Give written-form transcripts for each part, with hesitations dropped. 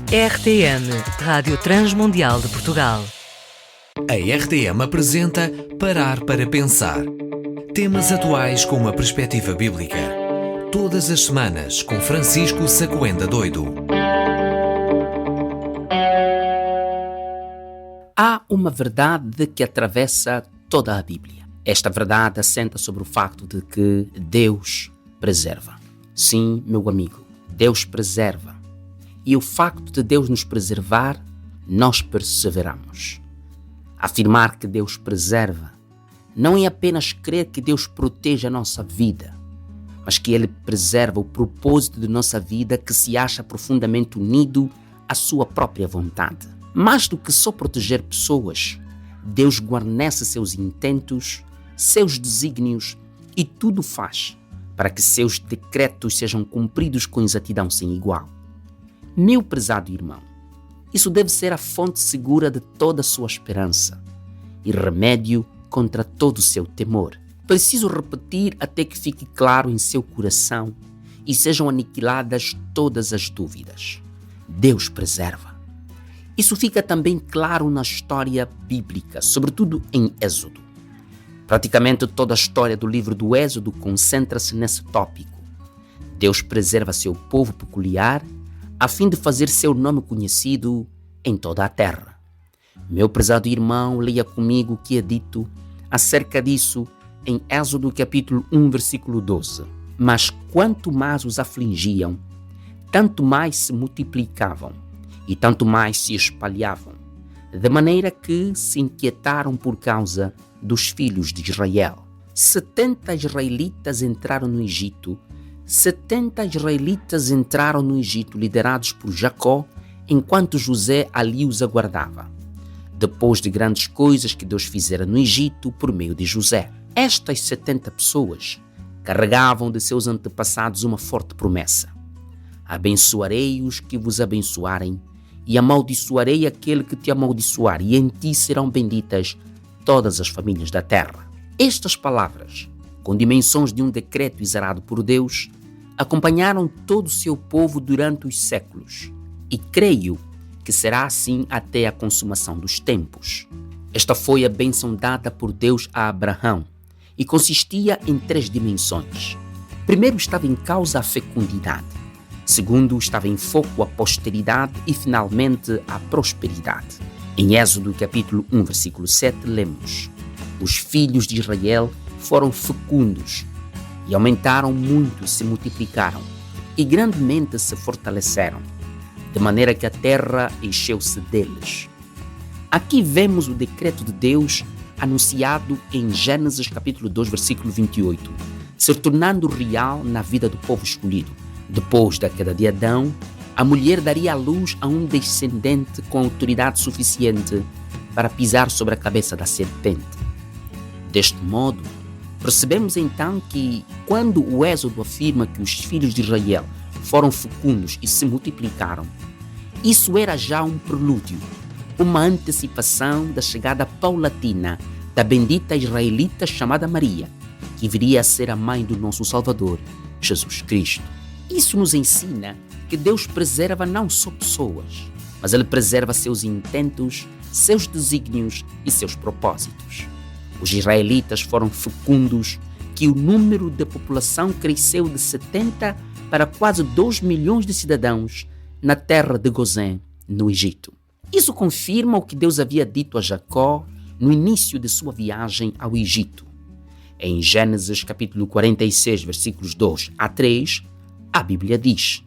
RTM, Rádio Transmundial de Portugal. A RTM apresenta Parar para Pensar. Temas atuais com uma perspectiva bíblica. Todas as semanas com Francisco Sacoenda Doido. Há uma verdade que atravessa toda a Bíblia. Esta verdade assenta sobre o facto de que Deus preserva. Sim, meu amigo, Deus preserva. E o facto de Deus nos preservar, nós perseveramos. Afirmar que Deus preserva não é apenas crer que Deus protege a nossa vida, mas que Ele preserva o propósito de nossa vida que se acha profundamente unido à sua própria vontade. Mais do que só proteger pessoas, Deus guarnece seus intentos, seus desígnios e tudo faz para que seus decretos sejam cumpridos com exatidão sem igual. Meu prezado irmão, isso deve ser a fonte segura de toda a sua esperança e remédio contra todo o seu temor. Preciso repetir até que fique claro em seu coração e sejam aniquiladas todas as dúvidas. Deus preserva. Isso fica também claro na história bíblica, sobretudo em Êxodo. Praticamente toda a história do livro do Êxodo concentra-se nesse tópico. Deus preserva seu povo peculiar a fim de fazer seu nome conhecido em toda a terra. Meu prezado irmão, leia comigo o que é dito acerca disso em Êxodo capítulo 1, versículo 12. Mas quanto mais os afligiam, tanto mais se multiplicavam e tanto mais se espalhavam, de maneira que se inquietaram por causa dos filhos de Israel. 70 israelitas entraram no Egito. 70 israelitas entraram no Egito, liderados por Jacó, enquanto José ali os aguardava, depois de grandes coisas que Deus fizera no Egito por meio de José. Estas 70 pessoas carregavam de seus antepassados uma forte promessa: abençoarei os que vos abençoarem, e amaldiçoarei aquele que te amaldiçoar, e em ti serão benditas todas as famílias da terra. Estas palavras, com dimensões de um decreto exarado por Deus, acompanharam todo o seu povo durante os séculos, e creio que será assim até a consumação dos tempos. Esta foi a bênção dada por Deus a Abraão, e consistia em 3 dimensões. Primeiro estava em causa a fecundidade. Segundo, estava em foco a posteridade e, finalmente, a prosperidade. Em Êxodo capítulo 1, versículo 7, lemos: os filhos de Israel foram fecundos e aumentaram muito e se multiplicaram e grandemente se fortaleceram, de maneira que a terra encheu-se deles. Aqui vemos o decreto de Deus anunciado em Gênesis capítulo 2, versículo 28, se tornando real na vida do povo escolhido. Depois da queda de Adão, a mulher daria à luz a um descendente com autoridade suficiente para pisar sobre a cabeça da serpente. Deste modo, percebemos então que, quando o Êxodo afirma que os filhos de Israel foram fecundos e se multiplicaram, isso era já um prelúdio, uma antecipação da chegada paulatina da bendita israelita chamada Maria, que viria a ser a mãe do nosso Salvador, Jesus Cristo. Isso nos ensina que Deus preserva não só pessoas, mas Ele preserva seus intentos, seus desígnios e seus propósitos. Os israelitas foram fecundos, que o número da população cresceu de 70 para quase 2 milhões de cidadãos na terra de Gozém, no Egito. Isso confirma o que Deus havia dito a Jacó no início de sua viagem ao Egito. Em Gênesis capítulo 46, versículos 2 a 3, a Bíblia diz: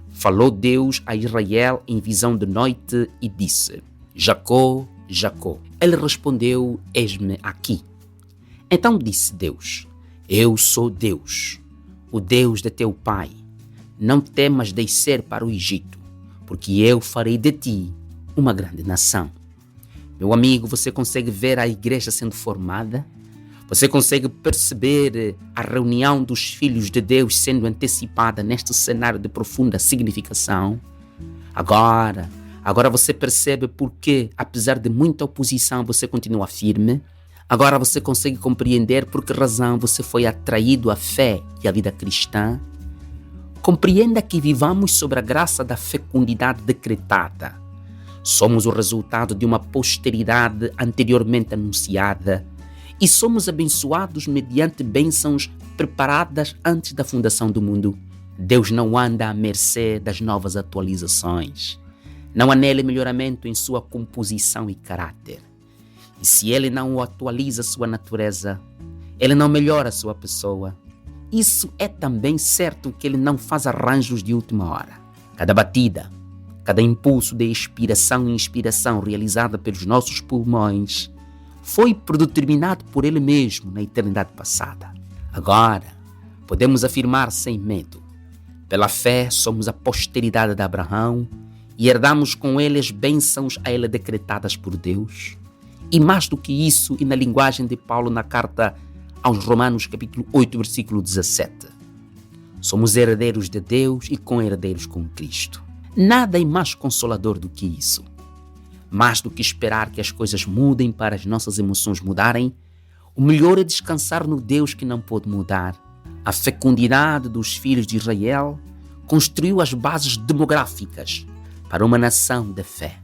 falou Deus a Israel em visão de noite e disse: Jacó, Jacó. Ele respondeu: eis-me aqui. Então disse Deus: eu sou Deus, o Deus de teu pai. Não temas descer para o Egito, porque eu farei de ti uma grande nação. Meu amigo, você consegue ver a igreja sendo formada? Você consegue perceber a reunião dos filhos de Deus sendo antecipada neste cenário de profunda significação? Agora você percebe por que, apesar de muita oposição, você continua firme? Agora você consegue compreender por que razão você foi atraído à fé e à vida cristã? Compreenda que vivamos sobre a graça da fecundidade decretada. Somos o resultado de uma posteridade anteriormente anunciada e somos abençoados mediante bênçãos preparadas antes da fundação do mundo. Deus não anda à mercê das novas atualizações. Não há nele melhoramento em sua composição e caráter. E se ele não atualiza sua natureza, ele não melhora sua pessoa. Isso é também certo que ele não faz arranjos de última hora. Cada batida, cada impulso de expiração e inspiração realizada pelos nossos pulmões foi predeterminado por ele mesmo na eternidade passada. Agora, podemos afirmar sem medo: pela fé somos a posteridade de Abraão e herdamos com ele as bênçãos a ele decretadas por Deus. E mais do que isso, e na linguagem de Paulo na carta aos Romanos, capítulo 8, versículo 17. Somos herdeiros de Deus e co-herdeiros com Cristo. Nada é mais consolador do que isso. Mais do que esperar que as coisas mudem para as nossas emoções mudarem, o melhor é descansar no Deus que não pode mudar. A fecundidade dos filhos de Israel construiu as bases demográficas para uma nação de fé.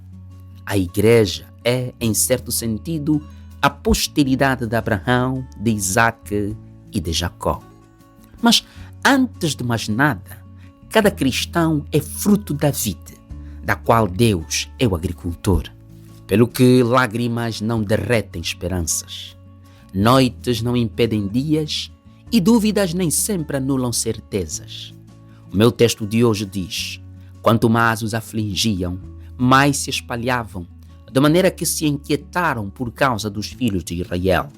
A igreja é, em certo sentido, a posteridade de Abraão, de Isaac e de Jacó. Mas, antes de mais nada, cada cristão é fruto da vida, da qual Deus é o agricultor. Pelo que lágrimas não derretem esperanças, noites não impedem dias e dúvidas nem sempre anulam certezas. O meu texto de hoje diz: quanto mais os afligiam, mais se espalhavam, de maneira que se inquietaram por causa dos filhos de Israel.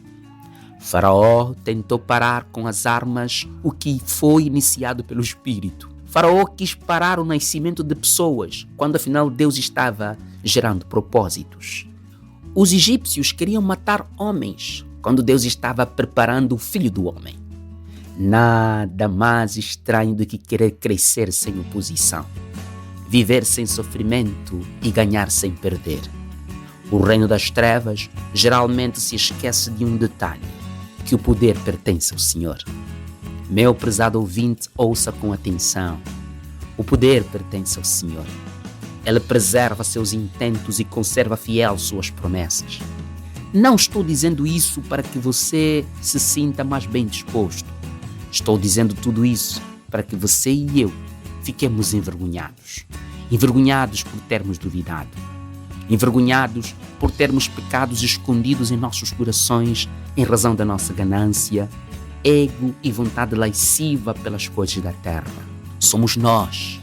Faraó tentou parar com as armas o que foi iniciado pelo Espírito. Faraó quis parar o nascimento de pessoas, quando afinal Deus estava gerando propósitos. Os egípcios queriam matar homens, quando Deus estava preparando o Filho do Homem. Nada mais estranho do que querer crescer sem oposição, viver sem sofrimento e ganhar sem perder. O reino das trevas geralmente se esquece de um detalhe: que o poder pertence ao Senhor. Meu prezado ouvinte, ouça com atenção. O poder pertence ao Senhor. Ele preserva seus intentos e conserva fiel suas promessas. Não estou dizendo isso para que você se sinta mais bem disposto. Estou dizendo tudo isso para que você e eu fiquemos envergonhados. Envergonhados por termos duvidado. Envergonhados por termos pecados escondidos em nossos corações em razão da nossa ganância, ego e vontade lasciva pelas coisas da terra. Somos nós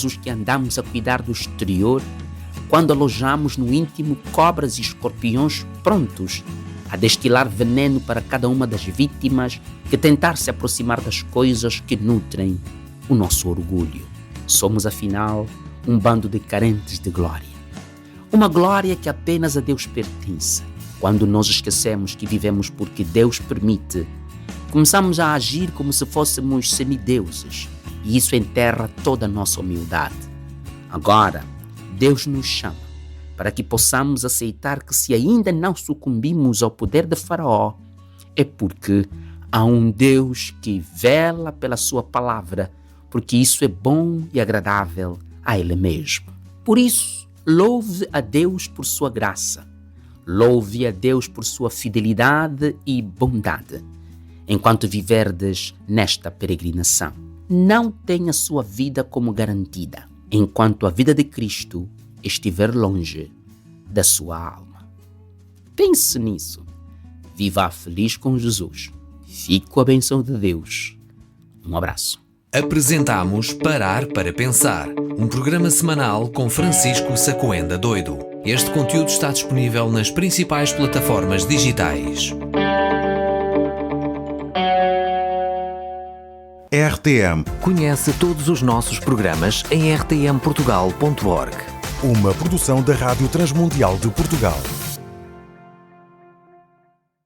os que andamos a cuidar do exterior quando alojamos no íntimo cobras e escorpiões prontos a destilar veneno para cada uma das vítimas que tentar se aproximar das coisas que nutrem o nosso orgulho. Somos, afinal, um bando de carentes de glória. Uma glória que apenas a Deus pertence. Quando nós esquecemos que vivemos porque Deus permite, começamos a agir como se fôssemos semideuses, e isso enterra toda a nossa humildade. Agora, Deus nos chama para que possamos aceitar que se ainda não sucumbimos ao poder de Faraó, é porque há um Deus que vela pela sua palavra, porque isso é bom e agradável a Ele mesmo. Por isso, louve a Deus por sua graça. Louve a Deus por sua fidelidade e bondade. Enquanto viverdes nesta peregrinação, não tenha sua vida como garantida, enquanto a vida de Cristo estiver longe da sua alma. Pense nisso. Viva feliz com Jesus. Fique com a bênção de Deus. Um abraço. Apresentamos Parar para Pensar, um programa semanal com Francisco Sacoenda Doido. Este conteúdo está disponível nas principais plataformas digitais. RTM. Conhece todos os nossos programas em rtmportugal.org. Uma produção da Rádio Transmundial de Portugal.